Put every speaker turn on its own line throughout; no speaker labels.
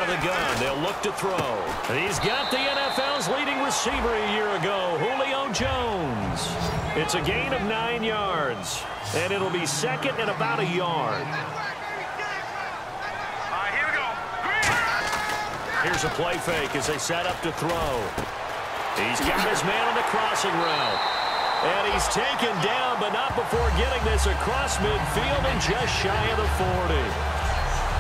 the gun. They'll look to throw. He's got the NFL's leading receiver a year ago, Julio Jones. It's a gain of 9 yards, and it'll be second and about a yard.
Here we go.
Here's a play fake as they set up to throw. He's got his man on the crossing route. And he's taken down, but not before getting this across midfield and just shy of the 40.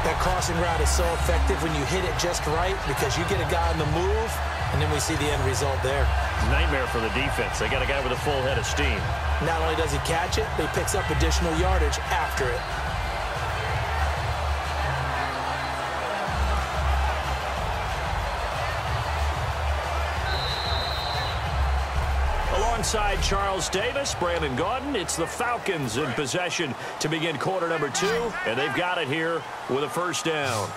That crossing route is so effective when you hit it just right because you get a guy on the move, and then we see the end result there.
Nightmare for the defense. They got a guy with a full head of steam.
Not only does he catch it, but he picks up additional yardage after it.
Alongside Charles Davis, Brandon Gaudin, it's the Falcons in possession to begin quarter number 2, and they've got it here with a first down.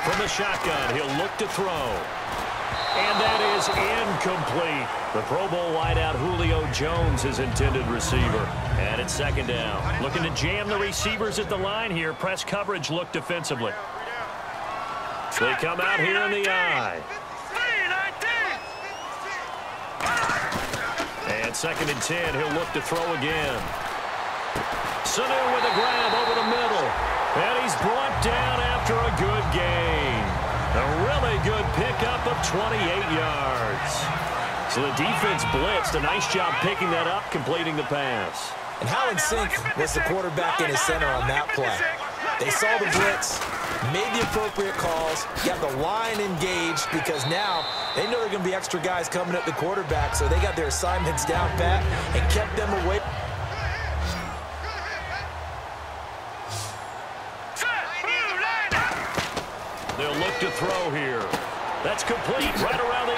From the shotgun, he'll look to throw. And that is incomplete. The Pro Bowl wideout Julio Jones, his intended receiver. And it's second down. Looking to jam the receivers at the line here. Press coverage look defensively. They come out here in the eye. And second and 10, he'll look to throw again. Sanu with a grab over the middle. And he's brought down after a good gain. A really good pickup of 28 yards. So the defense blitzed. A nice job picking that up, completing the pass.
And how in sync was the quarterback in his center on that play? They saw the blitz, made the appropriate calls, got the line engaged because now they know there are going to be extra guys coming at the quarterback, so they got their assignments down pat and kept them away.
They'll look to throw here. That's complete right around the 8.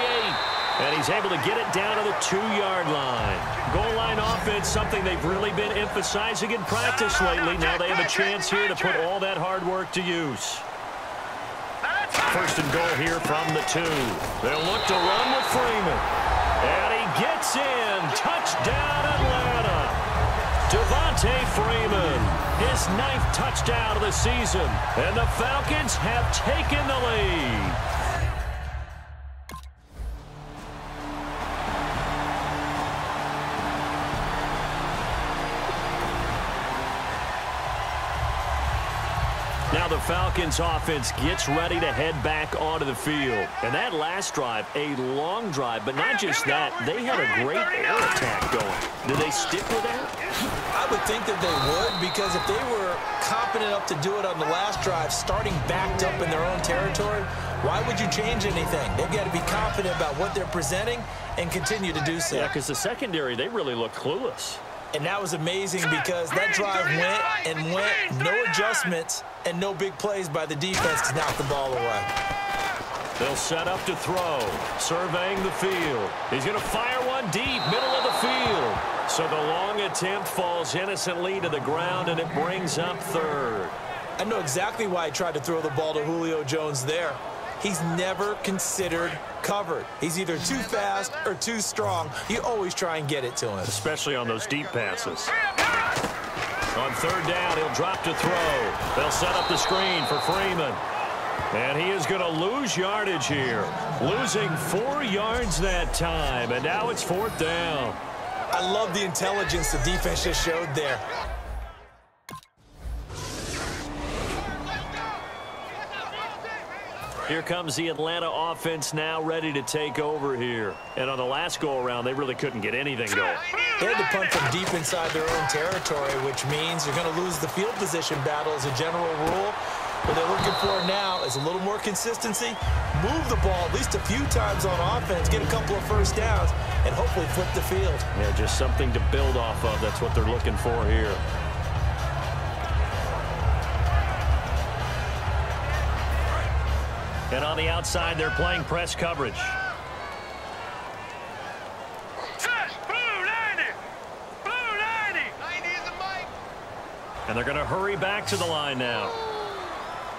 And he's able to get it down to the 2-yard line. Goal line offense, something they've really been emphasizing in practice lately. Now they have a chance here to put all that hard work to use. First and goal here from the 2. They'll look to run with Freeman. And he gets in. Touchdown, Atlanta. Devontae Freeman, his 9th touchdown of the season. And the Falcons have taken the lead. Now the Falcons offense gets ready to head back onto the field. And that last drive, a long drive, but not just that, they had a great air attack going. Did they stick with that?
I would think that they would, because if they were confident enough to do it on the last drive, starting backed up in their own territory, why would you change anything? They've got to be confident about what they're presenting and continue to do so.
Yeah, because the secondary, they really look clueless.
And that was amazing because that drive went, no adjustments, and no big plays by the defense to knock the ball away.
They'll set up to throw, surveying the field. He's going to fire one deep, middle of the field. So the long attempt falls innocently to the ground, and it brings up third.
I know exactly why I tried to throw the ball to Julio Jones there. He's never considered covered. He's either too fast or too strong. You always try and get it to him.
Especially on those deep passes. On third down, he'll drop to throw. They'll set up the screen for Freeman. And he is going to lose yardage here. Losing 4 yards that time. And now it's 4th down.
I love the intelligence the defense just showed there.
Here comes the Atlanta offense now ready to take over here. And on the last go-around, they really couldn't get anything going.
They had to punt from deep inside their own territory, which means you're going to lose the field position battle as a general rule. What they're looking for now is a little more consistency, move the ball at least a few times on offense, get a couple of first downs, and hopefully flip the field.
Yeah, just something to build off of. That's what they're looking for here. And on the outside, they're playing press coverage. And they're going to hurry back to the line now.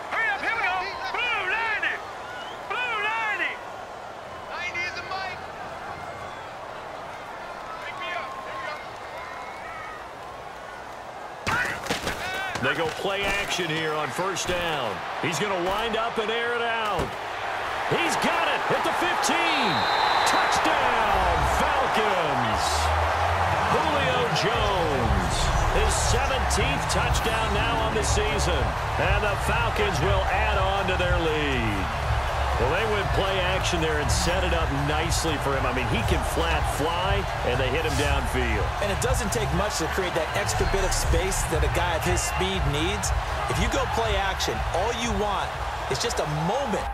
Hurry up, here we go. Blue 90. Blue 90. 90 is the mic. Pick me up. Here we go.
They go play action here on first down. He's going to wind up and air it out. He's got it at the 15. Touchdown, Falcons. Julio Jones, his 17th touchdown now on the season. And the Falcons will add on to their lead. Well, they went play action there and set it up nicely for him. I mean, he can flat fly, and they hit him downfield.
And it doesn't take much to create that extra bit of space that a guy of his speed needs. If you go play action, all you want is just a moment.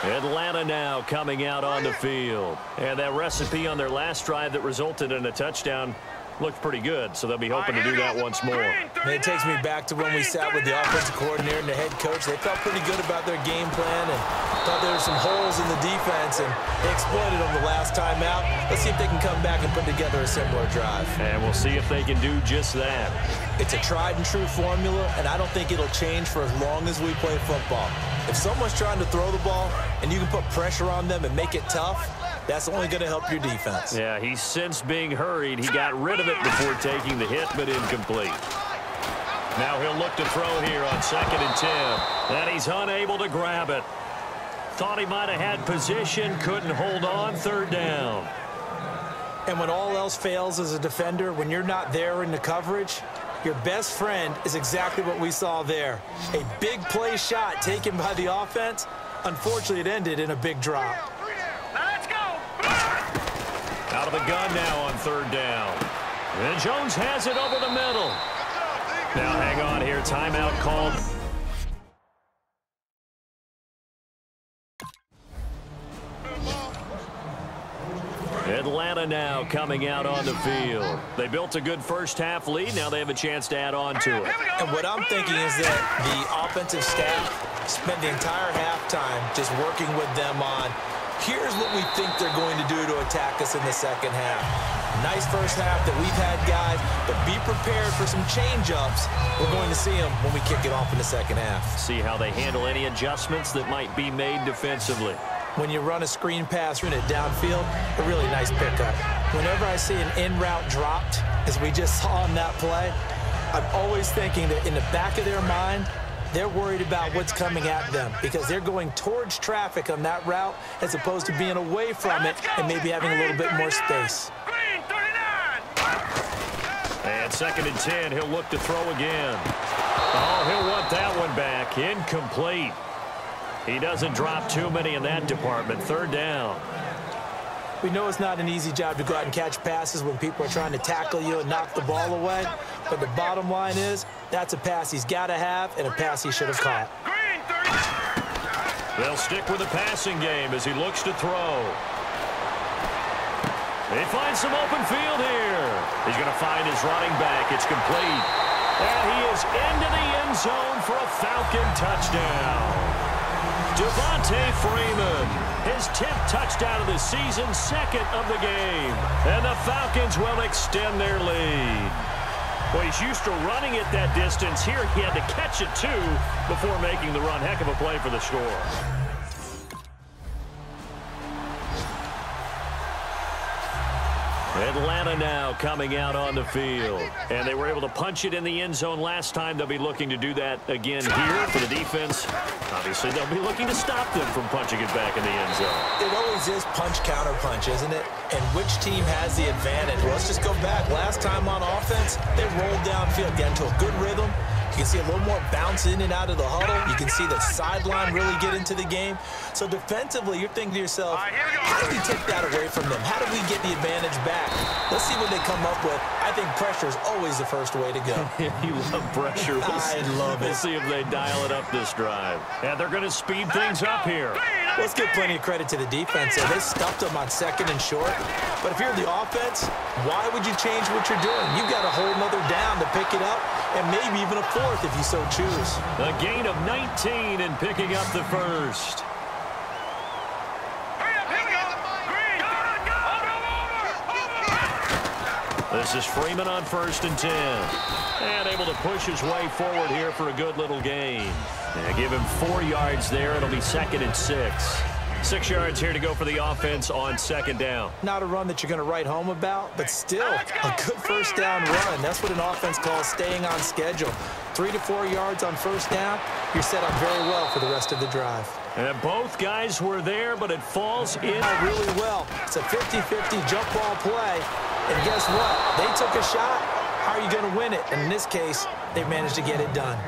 Atlanta now coming out on the field. And that recipe on their last drive that resulted in a touchdown looked pretty good, so they'll be hoping to do that once more.
And it takes me back to when we sat with the offensive coordinator and the head coach. They felt pretty good about their game plan and thought there were some holes in the defense, and they exploited them the last time out. Let's see if they can come back and put together a similar drive.
And we'll see if they can do just that.
It's a tried-and-true formula, and I don't think it'll change for as long as we play football. If someone's trying to throw the ball and you can put pressure on them and make it tough, that's only going to help your defense.
Yeah, he's since being hurried. He got rid of it before taking the hit, but incomplete. Now he'll look to throw here on 2nd and 10. And he's unable to grab it. Thought he might have had position, couldn't hold on, 3rd down.
And when all else fails as a defender, when you're not there in the coverage, your best friend is exactly what we saw there. A big play shot taken by the offense. Unfortunately, it ended in a big drop.
Out of the gun now on 3rd down. And Jones has it over the middle. Now hang on here. Timeout called. Atlanta now coming out on the field. They built a good first-half lead. Now they have a chance to add on to it.
And what I'm thinking is that the offensive staff spent the entire halftime just working with them on, here's what we think they're going to do to attack us in the second half. Nice first half that we've had, guys, but be prepared for some change-ups. We're going to see them when we kick it off in the second half.
See how they handle any adjustments that might be made defensively.
When you run a screen pass unit downfield, a really nice pickup. Whenever I see an in-route dropped, as we just saw on that play, I'm always thinking that in the back of their mind, they're worried about what's coming at them because they're going towards traffic on that route as opposed to being away from it and maybe having a little bit more space.
And 2nd and 10, he'll look to throw again. Oh, he'll want that one back. Incomplete. He doesn't drop too many in that department. 3rd down.
We know it's not an easy job to go out and catch passes when people are trying to tackle you and knock the ball away. But the bottom line is, that's a pass he's got to have and a pass he should have caught.
They'll stick with the passing game as he looks to throw. They find some open field here. He's going to find his running back. It's complete. And he is into the end zone for a Falcon touchdown. Devontae Freeman, his 10th touchdown of the season, 2nd of the game. And the Falcons will extend their lead. Well, he's used to running it that distance. Here he had to catch it, too, before making the run. Heck of a play for the score. Atlanta now coming out on the field. And they were able to punch it in the end zone last time. They'll be looking to do that again here for the defense. Obviously, they'll be looking to stop them from punching it back in the end zone.
It always is punch-counter-punch, isn't it? And which team has the advantage? Well, let's just go back. Last time on offense, they rolled downfield, get into a good rhythm. You can see a little more bounce in and out of the huddle. You can see the sideline really get into the game. So defensively, you're thinking to yourself, how do we take that away from them? How do we get the advantage back? Let's see what they come up with. I think pressure is always the first way to go.
You love pressure.
I love it.
We'll see if they dial it up this drive. And they're going to speed things up here.
Let's give plenty of credit to the defense. They stuffed them on 2nd and short. But if you're the offense, why would you change what you're doing? You've got a whole nother down to pick it up, and maybe even a 4th if you so choose.
A gain of 19 and picking up the first. This is Freeman on 1st and 10. And able to push his way forward here for a good little gain. And give him 4 yards there. It'll be 2nd and 6. 6 yards here to go for the offense on second down.
Not a run that you're going to write home about, but still a good first down run. That's what an offense calls staying on schedule. 3 to 4 yards on first down, you're set up very well for the rest of the drive.
And both guys were there, but it falls in
really well. It's a 50-50 jump ball play. And guess what? They took a shot. How are you going to win it? And in this case, they managed to get it done.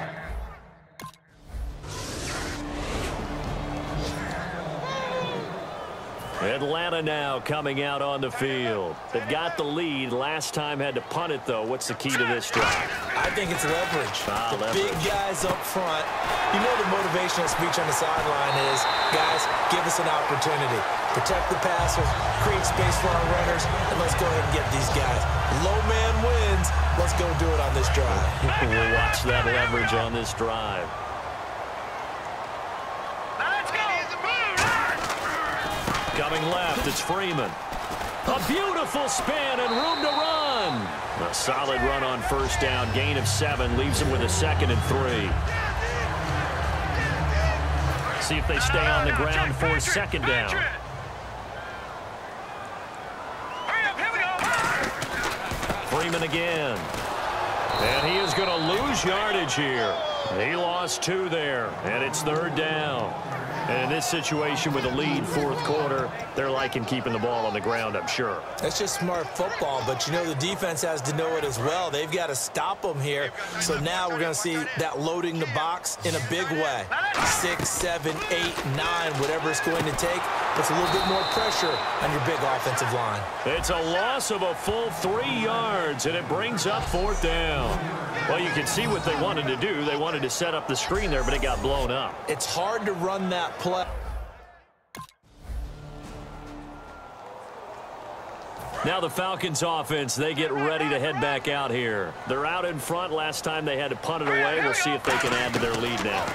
Atlanta now coming out on the field. They've got the lead. Last time had to punt it, though. What's the key to this drive?
I think it's leverage. Big guys up front. You know the motivational speech on the sideline is, guys, give us an opportunity. Protect the passer, create space for our runners, and let's go ahead and get these guys. Low man wins. Let's go do it on this drive.
We'll watch that leverage on this drive. Coming left, it's Freeman. A beautiful spin and room to run. A solid run on first down. Gain of 7 leaves him with a 2nd and 3. See if they stay on the ground for second down. Freeman again. And he is going to lose yardage here. He lost 2 there, and it's third down. And in this situation with a lead, fourth quarter, they're liking keeping the ball on the ground, I'm sure.
That's just smart football, but you know the defense has to know it as well. They've got to stop them here. So now we're going to see that loading the box in a big way. 6, 7, 8, 9, whatever it's going to take. Puts a little bit more pressure on your big offensive line.
It's a loss of a full 3 yards, and it brings up fourth down. Well, you can see what they wanted to do. They wanted to set up the screen there, but it got blown up.
It's hard to run that play.
Now the Falcons offense, they get ready to head back out here. They're out in front. Last time they had to punt it away. We'll see if they can add to their lead now.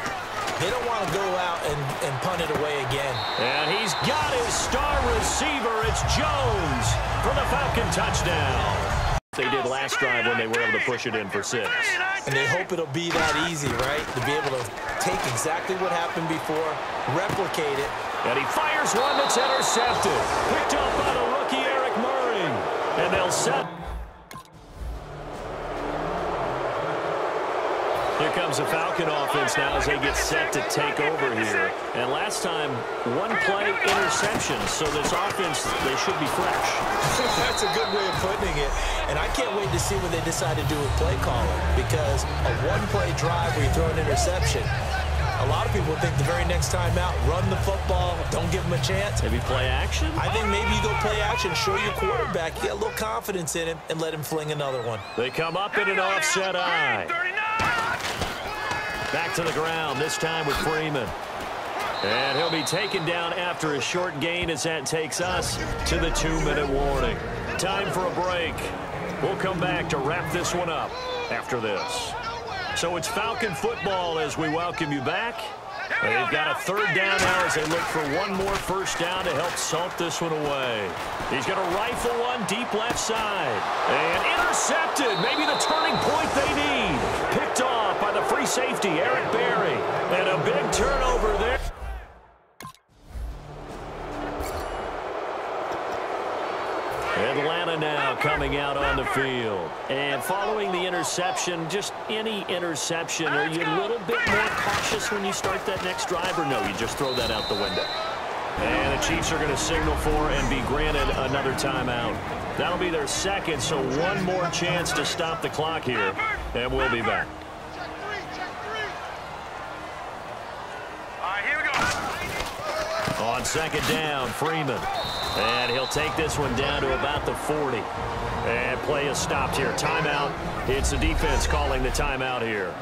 They don't want to go out and punt it away again.
And he's got his star receiver. It's Jones for the Falcon touchdown. They did last drive when they were able to push it in for 6.
And they hope it'll be that easy, right? To be able to take exactly what happened before, replicate it.
And he fires one that's intercepted. Picked up by the rookie Eric Murray. And they'll set. Here comes the Falcon offense now as they get set to take over here. And last time, 1 play interception. So this offense, they should be fresh.
That's a good way of putting it. And I can't wait to see what they decide to do with play calling. Because a 1-play drive where you throw an interception, a lot of people think the very next time out, run the football, don't give them a chance.
Maybe play action?
I think maybe you go play action, show your quarterback, you get a little confidence in him, and let him fling another one.
They come up in an offset eye. Back to the ground, this time with Freeman. And he'll be taken down after a short gain as that takes us to the 2-minute warning. Time for a break. We'll come back to wrap this one up after this. So it's Falcon football as we welcome you back. They've got a third down now as they look for one more first down to help salt this one away. He's going to rifle one deep left side. And intercepted. Maybe the turning point they need. Picked off by the free safety, Eric Berry. And a big turnover there. Atlanta now coming out on the field. And following the interception, just any interception, are you a little bit more cautious when you start that next drive, or no, you just throw that out the window? And the Chiefs are going to signal for and be granted another timeout. That'll be their second, so one more chance to stop the clock here, and we'll be back.
All right, here we go.
On second down, Freeman. And he'll take this one down to about the 40. And play is stopped here. Timeout. It's the defense calling the timeout here.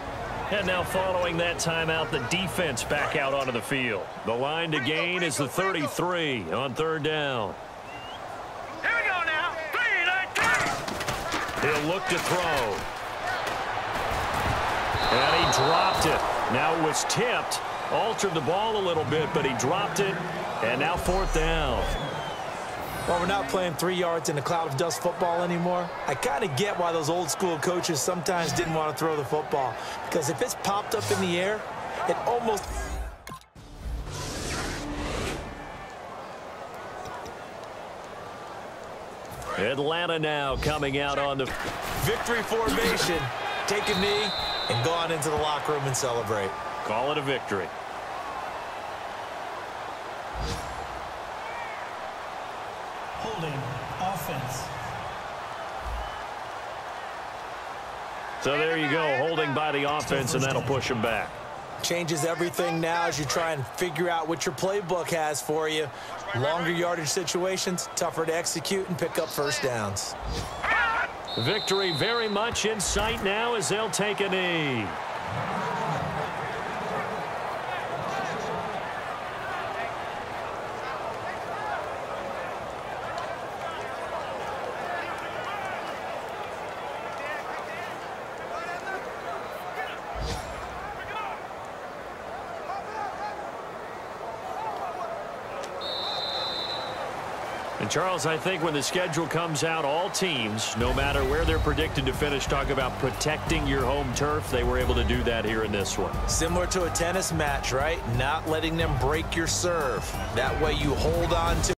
And now following that timeout, the defense back out onto the field. The line to gain is the 33 on third down.
Here we go now. 3, 9, 2.
He'll look to throw. And he dropped it. Now it was tipped. Altered the ball a little bit, but he dropped it. And now fourth down.
Well, we're not playing 3 yards in a cloud of dust football anymore. I kind of get why those old school coaches sometimes didn't want to throw the football. Because if it's popped up in the air, it almost...
Atlanta now coming out on the
victory formation. Take a knee and go on into the locker room and celebrate.
Call it a victory.
Holding offense.
So there you go, holding by the offense, and that'll push him back.
Changes everything now as you try and figure out what your playbook has for you. Longer yardage situations, tougher to execute and pick up first downs.
Victory very much in sight now as they'll take a knee. And Charles, I think when the schedule comes out, all teams, no matter where they're predicted to finish, talk about protecting your home turf. They were able to do that here in this one.
Similar to a tennis match, right? Not letting them break your serve. That way you hold on to